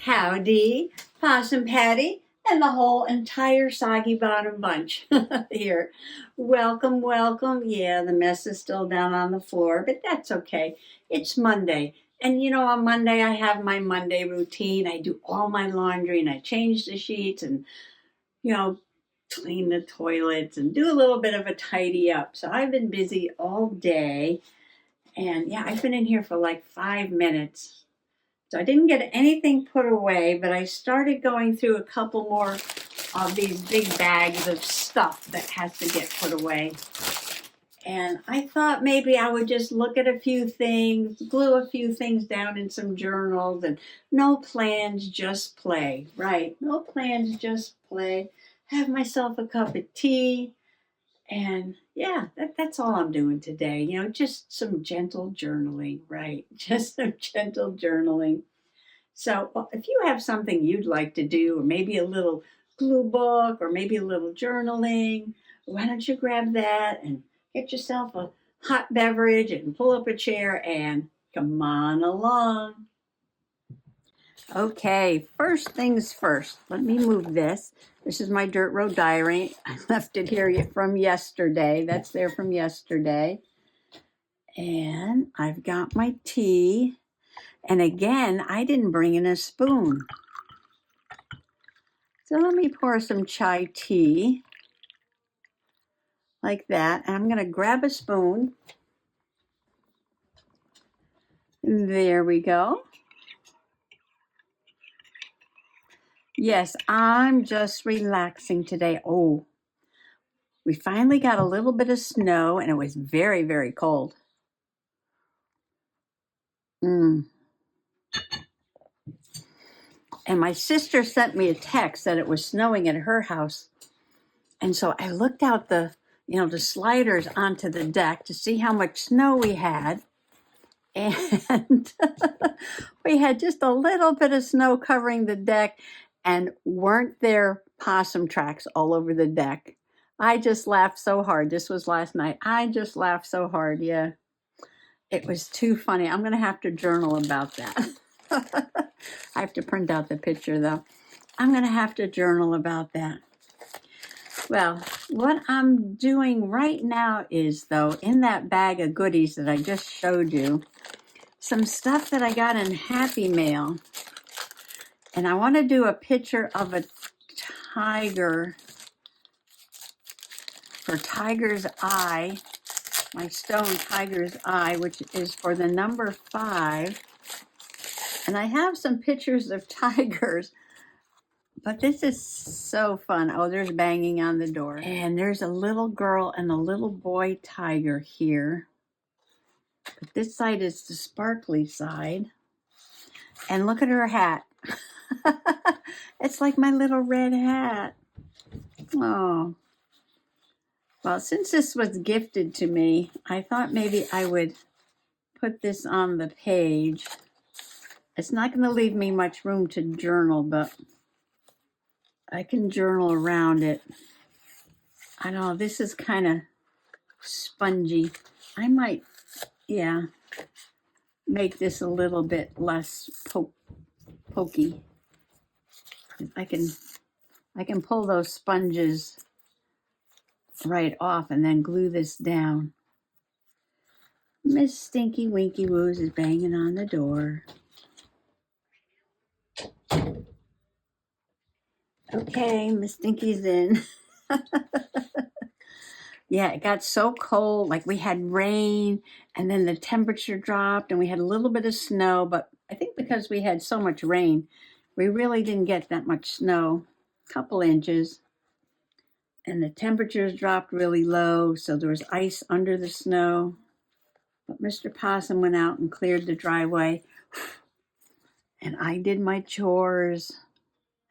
Howdy, Possum Patty, and the whole entire Soggy Bottom bunch here. Welcome, welcome. Yeah, the mess is still down on the floor, but that's okay. It's Monday. And on Monday, I have my Monday routine. I do all my laundry and I change the sheets and, you know, clean the toilets and do a little bit of a tidy up. So I've been busy all day. And yeah, I've been in here for like 5 minutes. So I didn't get anything put away, but I started going through a couple more of these big bags of stuff that has to get put away. And I thought maybe I would just look at a few things, glue a few things down in some journals, and no plans, just play. Right, no plans, just play. Have myself a cup of tea. And yeah, that's all I'm doing today. Just some gentle journaling, right? Just some gentle journaling. So if you have something you'd like to do, or maybe a little glue book, or maybe a little journaling, why don't you grab that and get yourself a hot beverage and pull up a chair and come on along. Okay, first things first, let me move this. This is my Dirt Road Diary. I left it here from yesterday. That's there from yesterday. And I've got my tea. And again, I didn't bring in a spoon. So let me pour some chai tea like that. And I'm going to grab a spoon. There we go. Yes, I'm just relaxing today. Oh, we finally got a little bit of snow and it was very, very cold. And my sister sent me a text that it was snowing at her house. And so I looked out the sliders onto the deck to see how much snow we had. And we had just a little bit of snow covering the deck, and weren't there possum tracks all over the deck. I just laughed so hard. This was last night. I just laughed so hard. Yeah, it was too funny. I'm going to have to journal about that. I have to print out the picture, though. I'm going to have to journal about that. Well, what I'm doing right now is, though, in that bag of goodies that I just showed you, some stuff that I got in Happy Mail. And I want to do a picture of a tiger for Tiger's Eye, my stone Tiger's Eye, which is for the number 5. And I have some pictures of tigers, but this is so fun. Oh, there's banging on the door. And there's a little girl and a little boy tiger here. But this side is the sparkly side. And look at her hat. It's like my little red hat. Oh. Well, since this was gifted to me, I thought maybe I would put this on the page. It's not going to leave me much room to journal, but I can journal around it. I don't know, this is kind of spongy. I might, make this a little bit less pokey. I can pull those sponges right off and then glue this down. Miss Stinky Winky Woos is banging on the door. Okay, Miss Stinky's in. Yeah, it got so cold. Like we had rain and then the temperature dropped and we had a little bit of snow. But I think because we had so much rain, we really didn't get that much snow. A couple inches. And the temperatures dropped really low. So there was ice under the snow. But Mr. Possum went out and cleared the driveway. And I did my chores.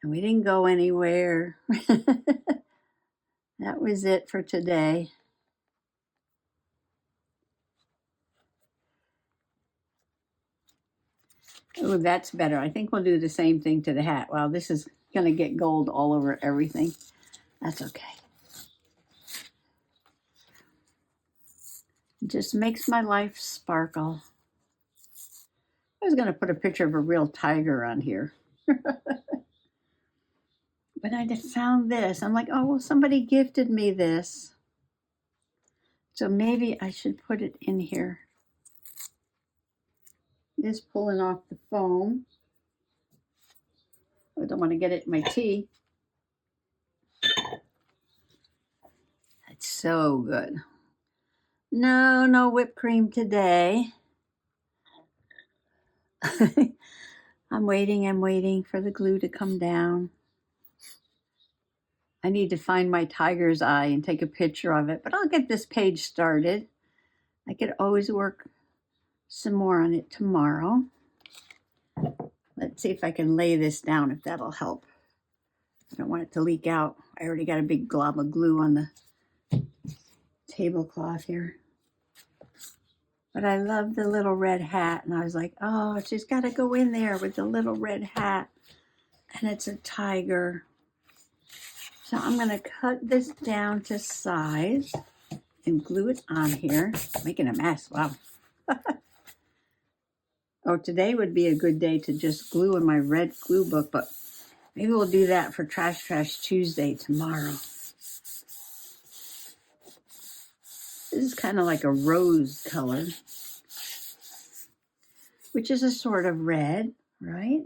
And we didn't go anywhere. That was it for today. Oh, that's better. I think we'll do the same thing to the hat. Wow, this is going to get gold all over everything. That's okay. It just makes my life sparkle. I was going to put a picture of a real tiger on here. But I just found this. I'm like, oh, well, somebody gifted me this. So maybe I should put it in here. Just pulling off the foam. I don't want to get it in my tea. It's so good. No whipped cream today. I'm waiting for the glue to come down. I need to find my tiger's eye and take a picture of it, but I'll get this page started. I could always work some more on it tomorrow. Let's see if I can lay this down, if that'll help. I don't want it to leak out. I already got a big glob of glue on the tablecloth here. But I love the little red hat, and I was like, oh, she's got to go in there with the little red hat. And it's a tiger. So I'm going to cut this down to size and glue it on here. Making a mess, wow. Oh, today would be a good day to just glue in my red glue book, but maybe we'll do that for Trash Tuesday tomorrow. This is kind of like a rose color, which is a sort of red, right?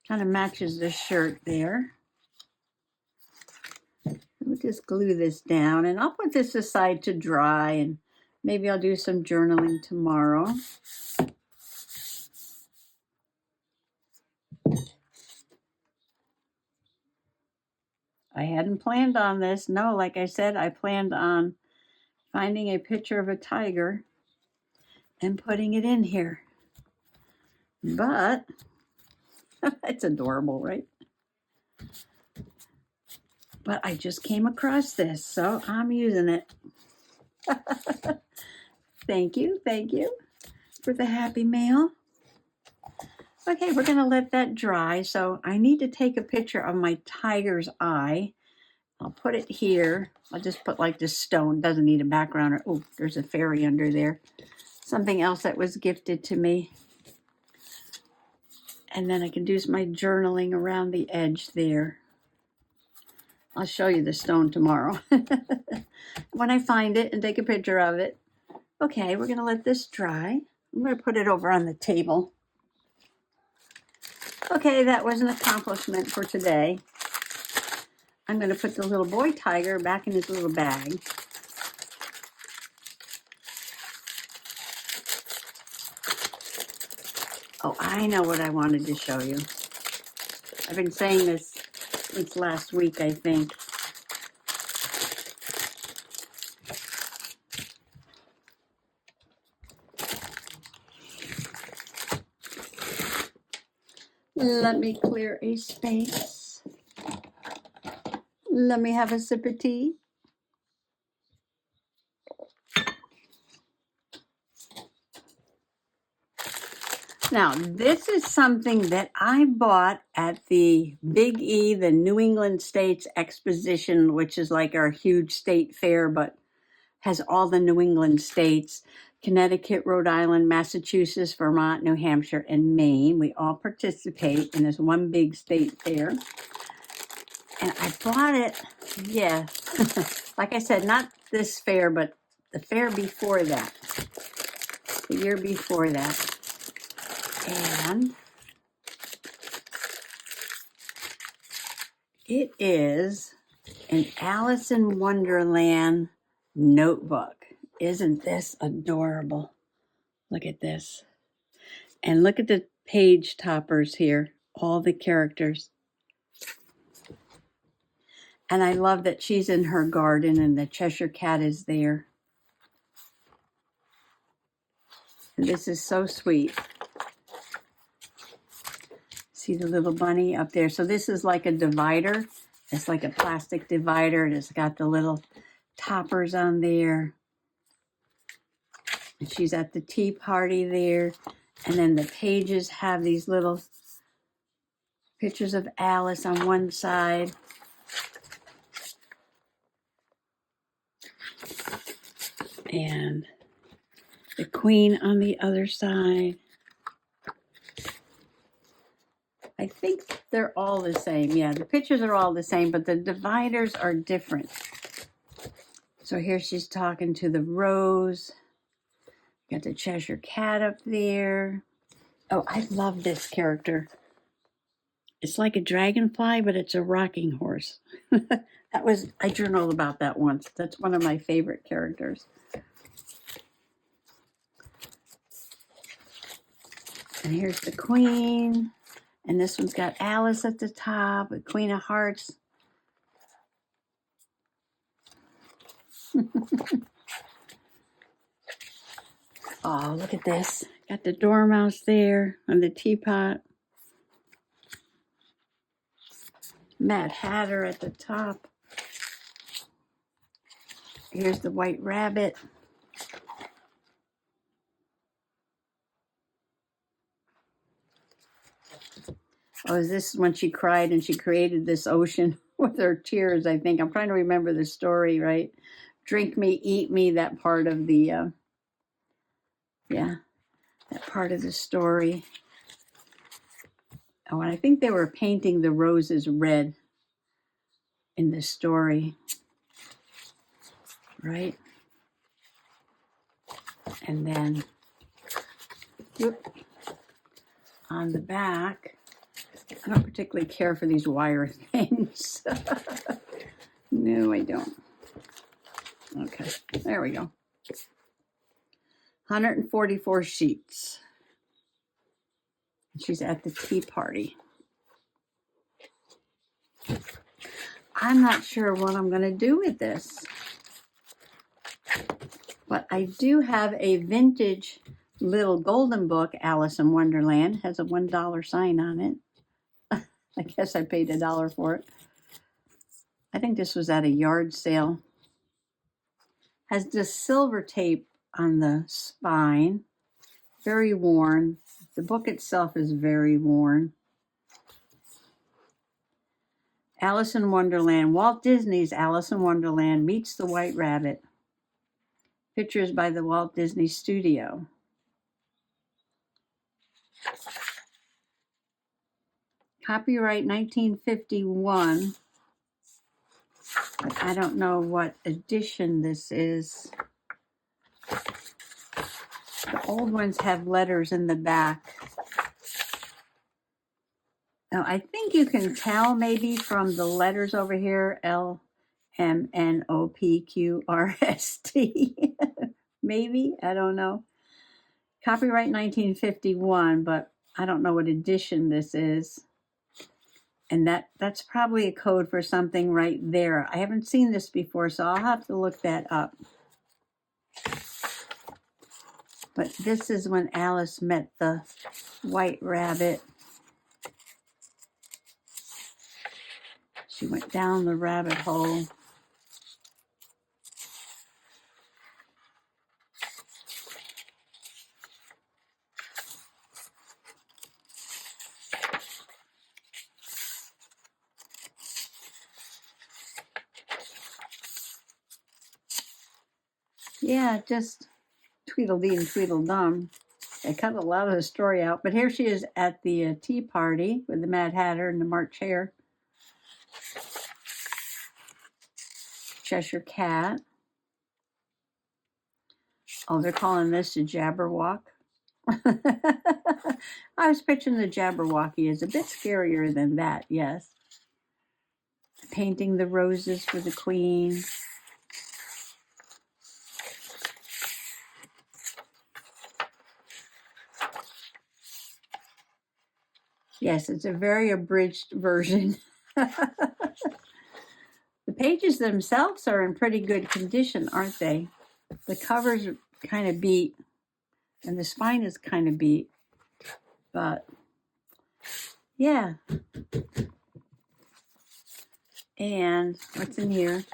Kind of matches the shirt there. We'll just glue this down, and I'll put this aside to dry, and maybe I'll do some journaling tomorrow. I hadn't planned on this. No, like I said, I planned on finding a picture of a tiger and putting it in here. But it's adorable, right? But I just came across this, so I'm using it. Thank you for the happy mail. Okay, we're going to let that dry. So I need to take a picture of my tiger's eye. I'll put it here. I'll just put like this stone. Doesn't need a background. Oh, there's a fairy under there. Something else that was gifted to me. And then I can do my journaling around the edge there. I'll show you the stone tomorrow when I find it and take a picture of it. Okay, we're going to let this dry. I'm going to put it over on the table. Okay, that was an accomplishment for today. I'm going to put the little boy tiger back in his little bag. Oh, I know what I wanted to show you. I've been saying this since last week, I think. Let me clear a space. Let me have a sip of tea. Now, this is something that I bought at the Big E, the New England States Exposition, which is like our huge state fair, but has all the New England states, Connecticut, Rhode Island, Massachusetts, Vermont, New Hampshire, and Maine. We all participate in this one big state fair. And I bought it, yeah, like I said, not this fair, but the fair before that, the year before that. And it is an Alice in Wonderland notebook. Isn't this adorable? Look at this. And look at the page toppers here, all the characters. And I love that she's in her garden and the Cheshire Cat is there. And this is so sweet. See the little bunny up there? So this is like a divider. It's like a plastic divider, and it's got the little toppers on there. And she's at the tea party there. And then the pages have these little pictures of Alice on one side. And the Queen on the other side. I think they're all the same. Yeah, the pictures are all the same, but the dividers are different. So here she's talking to the rose. Got the Cheshire Cat up there. Oh, I love this character. It's like a dragonfly, but it's a rocking horse. I journaled about that once. That's one of my favorite characters. And here's the Queen. And this one's got Alice at the top, the Queen of Hearts. Oh, look at this. Got the Dormouse there and the teapot. Mad Hatter at the top. Here's the White Rabbit. Oh, is this when she cried and she created this ocean with her tears, I think. I'm trying to remember the story, right? Drink me, eat me, that part of the, that part of the story. Oh, and I think they were painting the roses red in the story, right? And then, on the back, I don't particularly care for these wire things. No, I don't. Okay, there we go. 144 sheets. She's at the tea party. I'm not sure what I'm going to do with this. But I do have a vintage little golden book, Alice in Wonderland. Has a $1 sign on it. I guess I paid $1 for it. I think this was at a yard sale. Has this silver tape on the spine. Very worn. The book itself is very worn. Alice in Wonderland. Walt Disney's Alice in Wonderland meets the White Rabbit. Pictures by the Walt Disney Studio. Copyright 1951. But I don't know what edition this is. The old ones have letters in the back. Now, I think you can tell maybe from the letters over here, LMNOPQRST. Maybe, I don't know. Copyright 1951, but I don't know what edition this is. And that's probably a code for something right there. I haven't seen this before, so I'll have to look that up. But this is when Alice met the White Rabbit. She went down the rabbit hole. Yeah, just Tweedledee and Tweedledum. They cut a lot of the story out. But here she is at the tea party with the Mad Hatter and the March Hare. Cheshire Cat. Oh, they're calling this a Jabberwock. I was picturing the Jabberwocky as a bit scarier than that, yes. Painting the roses for the Queen. Yes, it's a very abridged version. The pages themselves are in pretty good condition, aren't they? The cover's kind of beat, and the spine is kind of beat. But, yeah. And what's in here?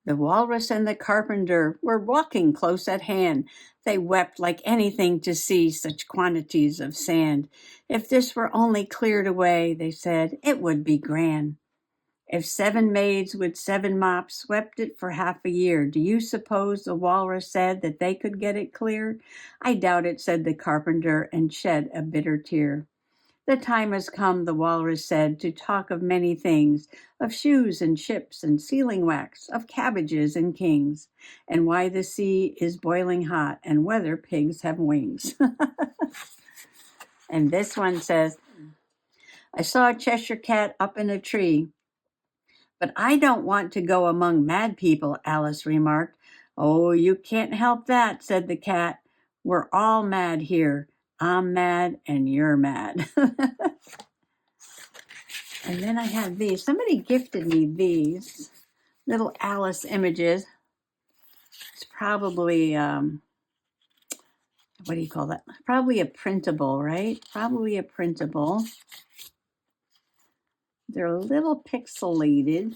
The walrus and the carpenter were walking close at hand. They wept like anything to see such quantities of sand. If this were only cleared away, they said, it would be grand. If 7 maids with 7 mops swept it for half a year, do you suppose, the walrus said, that they could get it clear? I doubt it, said the carpenter, and shed a bitter tear. The time has come, the walrus said, to talk of many things, of shoes and ships and sealing wax, of cabbages and kings, and why the sea is boiling hot, and whether pigs have wings. And this one says, I saw a Cheshire cat up in a tree, but I don't want to go among mad people, Alice remarked. Oh, you can't help that, said the cat. We're all mad here. I'm mad and you're mad. And then I have these. Somebody gifted me these little Alice images. It's probably, what do you call that? Probably a printable, right? Probably a printable. They're a little pixelated.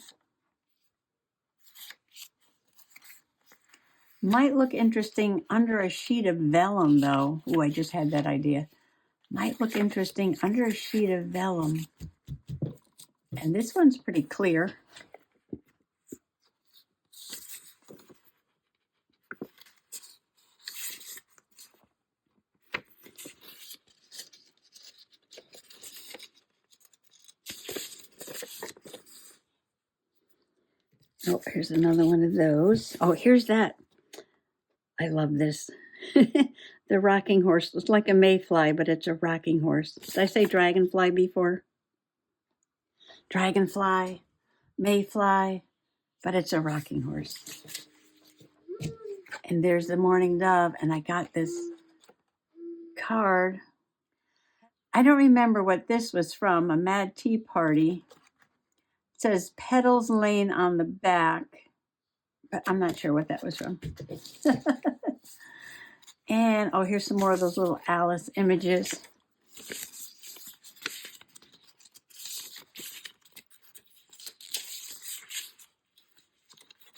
Might look interesting under a sheet of vellum, though. Oh, I just had that idea. Might look interesting under a sheet of vellum. And this one's pretty clear. Oh, here's another one of those. Oh, here's that. I love this. The rocking horse. It's like a mayfly, but it's a rocking horse. Did I say dragonfly before? Dragonfly, mayfly, but it's a rocking horse. And there's the mourning dove, and I got this card. I don't remember what this was from, a Mad Tea Party. It says petals laying on the back, but I'm not sure what that was from. And, oh, here's some more of those little Alice images.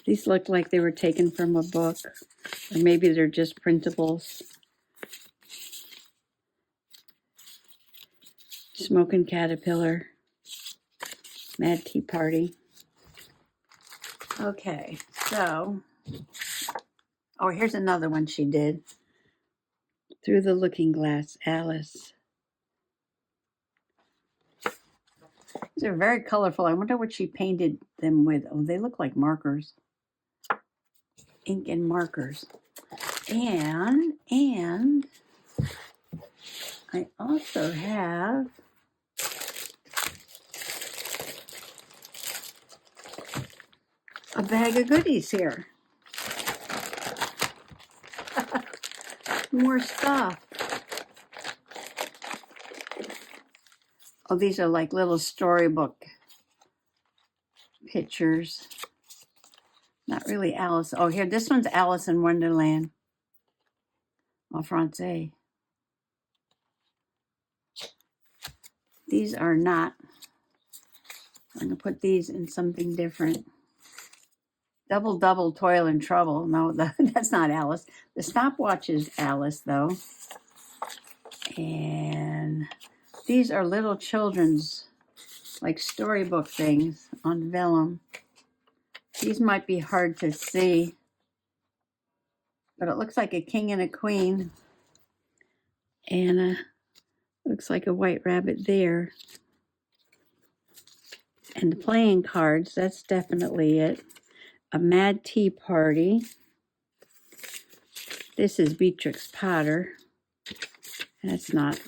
These look like they were taken from a book, or maybe they're just printables. Smoking Caterpillar, Mad Tea Party. Okay, so, oh, here's another one she did. Through the Looking Glass, Alice. These are very colorful. I wonder what she painted them with. Oh, they look like markers. Ink and markers. And I also have a bag of goodies here. More stuff. Oh, these are like little storybook pictures. Not really Alice. Oh, here, this one's Alice in Wonderland. En français. These are not. I'm going to put these in something different. Double, double, toil and trouble. No, that's not Alice. The stopwatch is Alice, though. And these are little children's, like storybook things on vellum. These might be hard to see, but it looks like a king and a queen. And looks like a white rabbit there. And the playing cards, that's definitely it. A Mad Tea Party. This is Beatrix Potter. That's not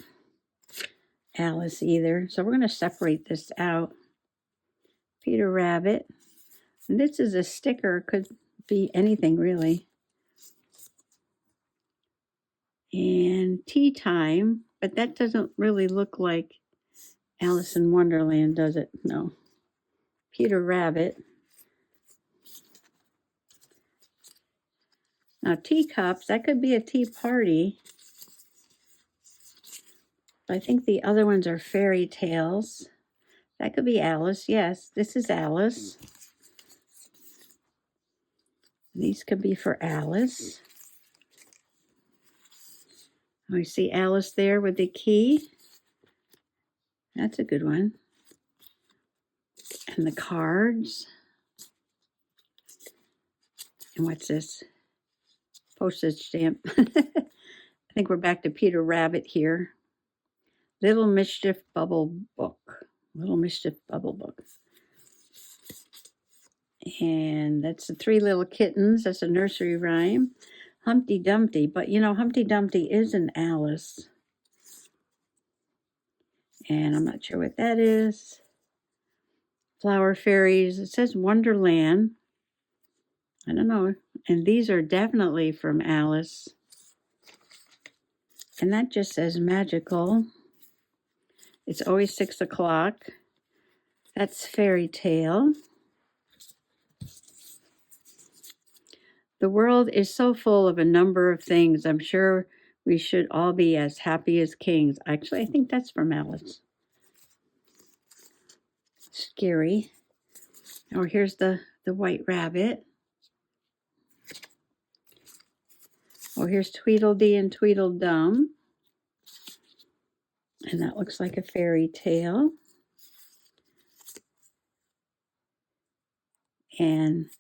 Alice either. So we're going to separate this out. Peter Rabbit. And this is a sticker. Could be anything, really. And Tea Time. But that doesn't really look like Alice in Wonderland, does it? No. Peter Rabbit. Now, teacups. That could be a tea party. I think the other ones are fairy tales. That could be Alice. Yes, this is Alice. These could be for Alice. I see Alice there with the key. That's a good one. And the cards. And what's this? Postage stamp. I think we're back to Peter Rabbit here. Little Mischief Bubble Book. Little Mischief Bubble Book. And that's the Three Little Kittens. That's a nursery rhyme. Humpty Dumpty. But you know, Humpty Dumpty is an Alice. And I'm not sure what that is. Flower Fairies. It says Wonderland. I don't know. And these are definitely from Alice. And that just says magical. It's always 6 o'clock. That's Fairy Tale. The world is so full of a number of things. I'm sure we should all be as happy as kings. Actually, I think that's from Alice. Scary. Oh, here's the White Rabbit. Oh, here's Tweedledee and Tweedledum. And that looks like a fairy tale. And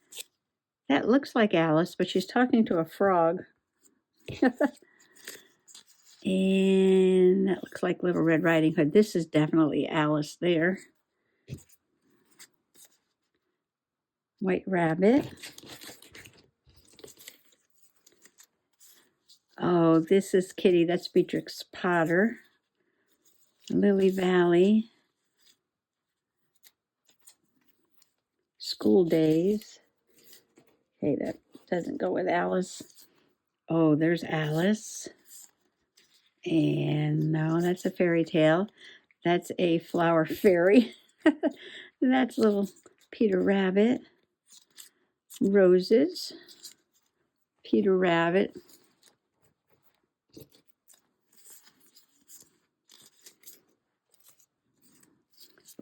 that looks like Alice, but she's talking to a frog. And that looks like Little Red Riding Hood. This is definitely Alice there. White Rabbit. Oh, this is Kitty. That's Beatrix Potter. Lily Valley. School Days. Okay, that doesn't go with Alice. Oh, there's Alice. And no, that's a fairy tale. That's a flower fairy. That's little Peter Rabbit. Roses. Peter Rabbit.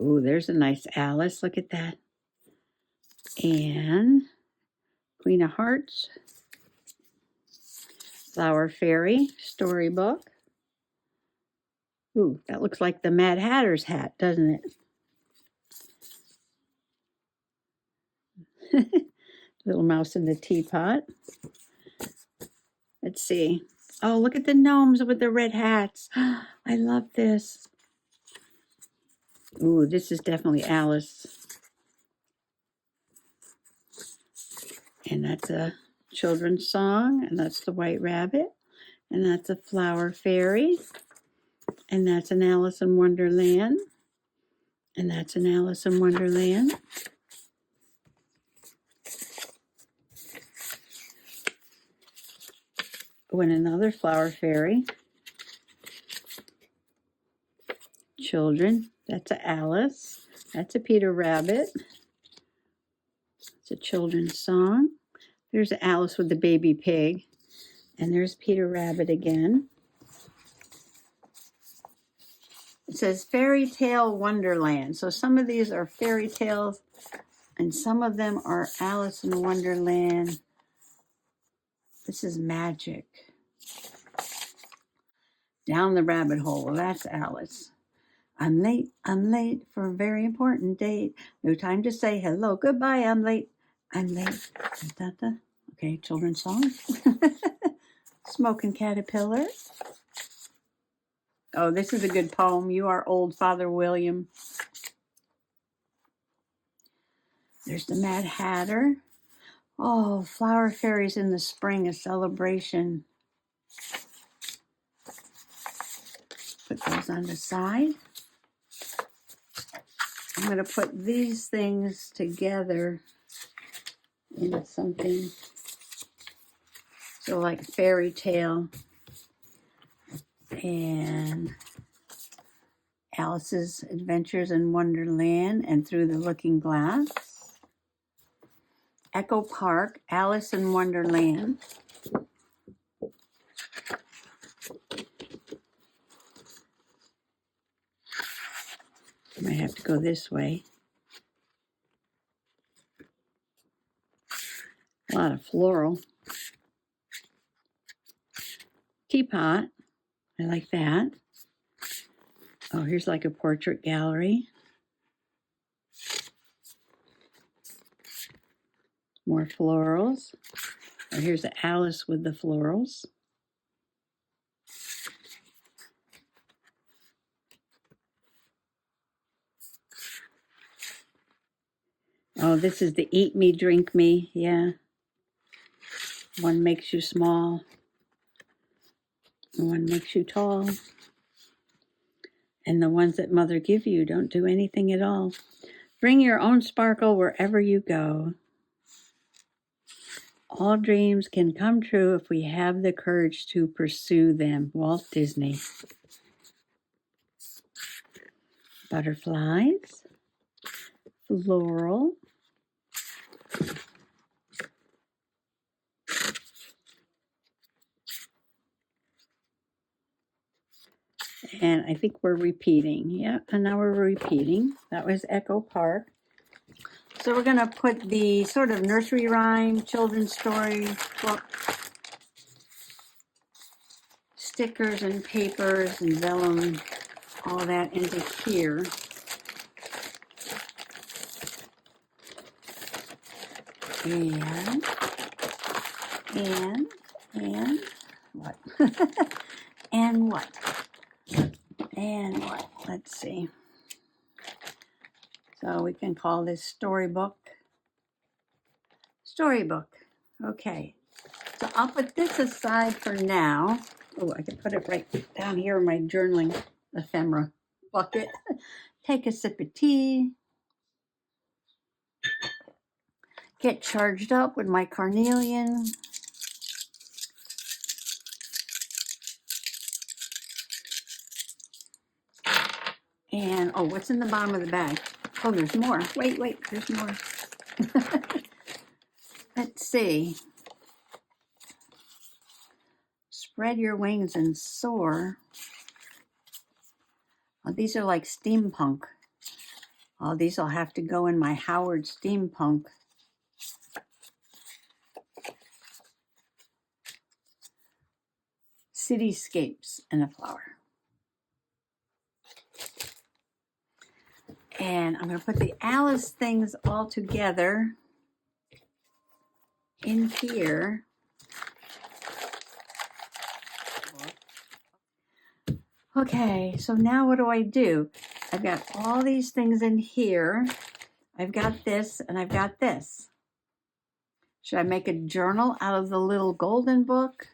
Oh, there's a nice Alice. Look at that. And Queen of Hearts. Flower Fairy storybook. Ooh, that looks like the Mad Hatter's hat, doesn't it? Little Mouse in the Teapot. Let's see. Oh, look at the gnomes with the red hats. I love this. Ooh, this is definitely Alice. And that's a children's song. And that's the White Rabbit. And that's a Flower Fairy. And that's an Alice in Wonderland. And that's an Alice in Wonderland. Oh, and another Flower Fairy. Children. That's a Alice. That's a Peter Rabbit. It's a children's song. There's Alice with the baby pig. And there's Peter Rabbit again. It says Fairy Tale Wonderland. So some of these are fairy tales and some of them are Alice in Wonderland. This is magic. Down the rabbit hole. Well, that's Alice. I'm late for a very important date. No time to say hello, goodbye, I'm late. Da, da, da. Okay, children's song. Smoking Caterpillar. Oh, this is a good poem. You are old, Father William. There's the Mad Hatter. Oh, Flower Fairies in the Spring, a celebration. Put those on the side. I'm going to put these things together into something. So like fairy tale and Alice's Adventures in Wonderland and Through the Looking Glass. Echo Park, Alice in Wonderland. I might have to go this way. A lot of floral. Teapot. I like that. Oh, here's like a portrait gallery. More florals. Oh, here's the Alice with the florals. Oh, this is the eat me, drink me. Yeah. One makes you small. One makes you tall. And the ones that mother give you don't do anything at all. Bring your own sparkle wherever you go. All dreams can come true if we have the courage to pursue them. Walt Disney. Butterflies. Floral. And I think we're repeating. Yeah, and now we're repeating. That was Echo Park. So we're going to put the sort of nursery rhyme, children's story book, stickers and papers and vellum, all that into here. And what? And what? And what? Let's see. So we can call this storybook. Storybook. Okay. So I'll put this aside for now. Oh, I can put it right down here in my journaling ephemera bucket. Take a sip of tea. Get charged up with my carnelian. And, oh, what's in the bottom of the bag? Oh, there's more. Wait, there's more. Let's see. Spread your wings and soar. Oh, these are like steampunk. Oh, these will have to go in my Howard steampunk. Cityscapes and a flower. And I'm going to put the Alice things all together in here. Okay, so now what do? I've got all these things in here. I've got this and I've got this. Should I make a journal out of the little golden book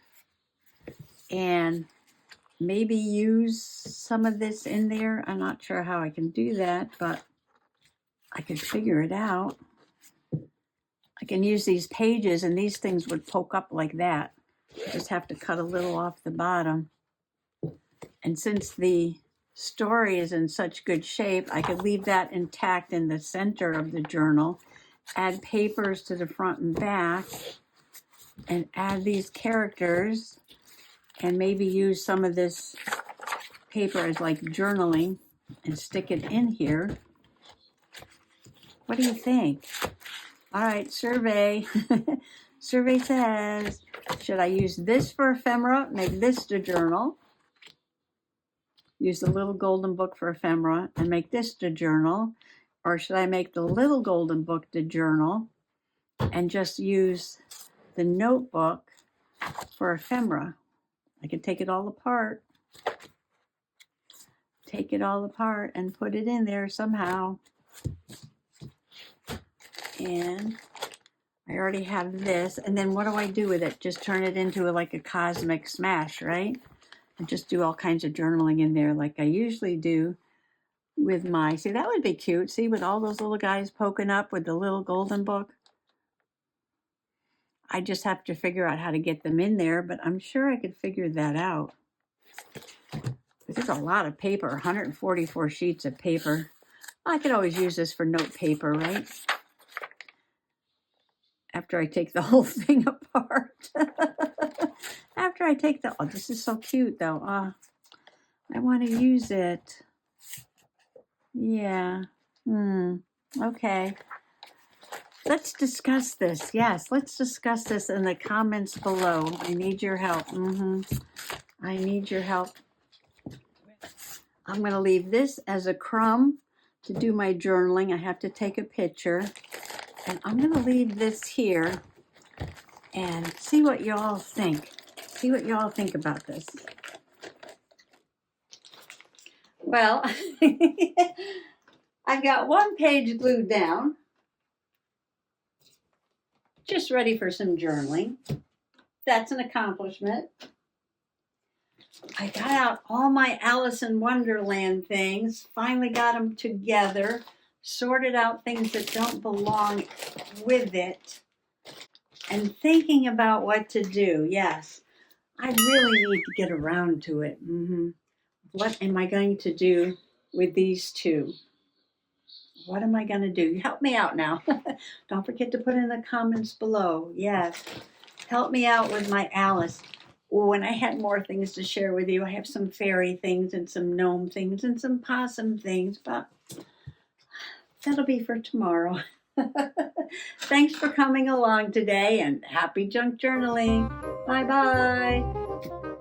and maybe use some of this in there? I'm not sure how I can do that, but I could figure it out. I can use these pages and these things would poke up like that. I just have to cut a little off the bottom. And since the story is in such good shape, I could leave that intact in the center of the journal, add papers to the front and back, and add these characters, and maybe use some of this paper as like journaling and stick it in here. What do you think? All right, survey. Survey says, should I use this for ephemera, make this the journal? Use the little golden book for ephemera and make this the journal? Or should I make the little golden book the journal and just use the notebook for ephemera? I could take it all apart. Take it all apart and put it in there somehow. And I already have this. And then what do I do with it? Just turn it into like a cosmic smash, right? And just do all kinds of journaling in there like I usually do with my, see, that would be cute. See, with all those little guys poking up with the little golden book. I just have to figure out how to get them in there, but I'm sure I could figure that out. There's a lot of paper, 144 sheets of paper. I could always use this for note paper, right? After I take the whole thing apart. After I take the, oh, this is so cute though. I want to use it. Yeah. Okay. Let's discuss this. Yes, let's discuss this in the comments below. I need your help. I need your help. I'm going to leave this as a crumb to do my journaling. I have to take a picture. And I'm going to leave this here and see what y'all think. See what y'all think about this. Well, I've got one page glued down. just ready for some journaling. That's an accomplishment. I got out all my Alice in Wonderland things, finally got them together, sorted out things that don't belong with it, and thinking about what to do. Yes, I really need to get around to it. What am I going to do with these two? What am I going to do? Help me out now. Don't forget to put in the comments below. Yes, help me out with my Alice. When I had more things to share with you, I have some fairy things and some gnome things and some possum things, but that'll be for tomorrow. Thanks for coming along today and happy junk journaling. Bye bye.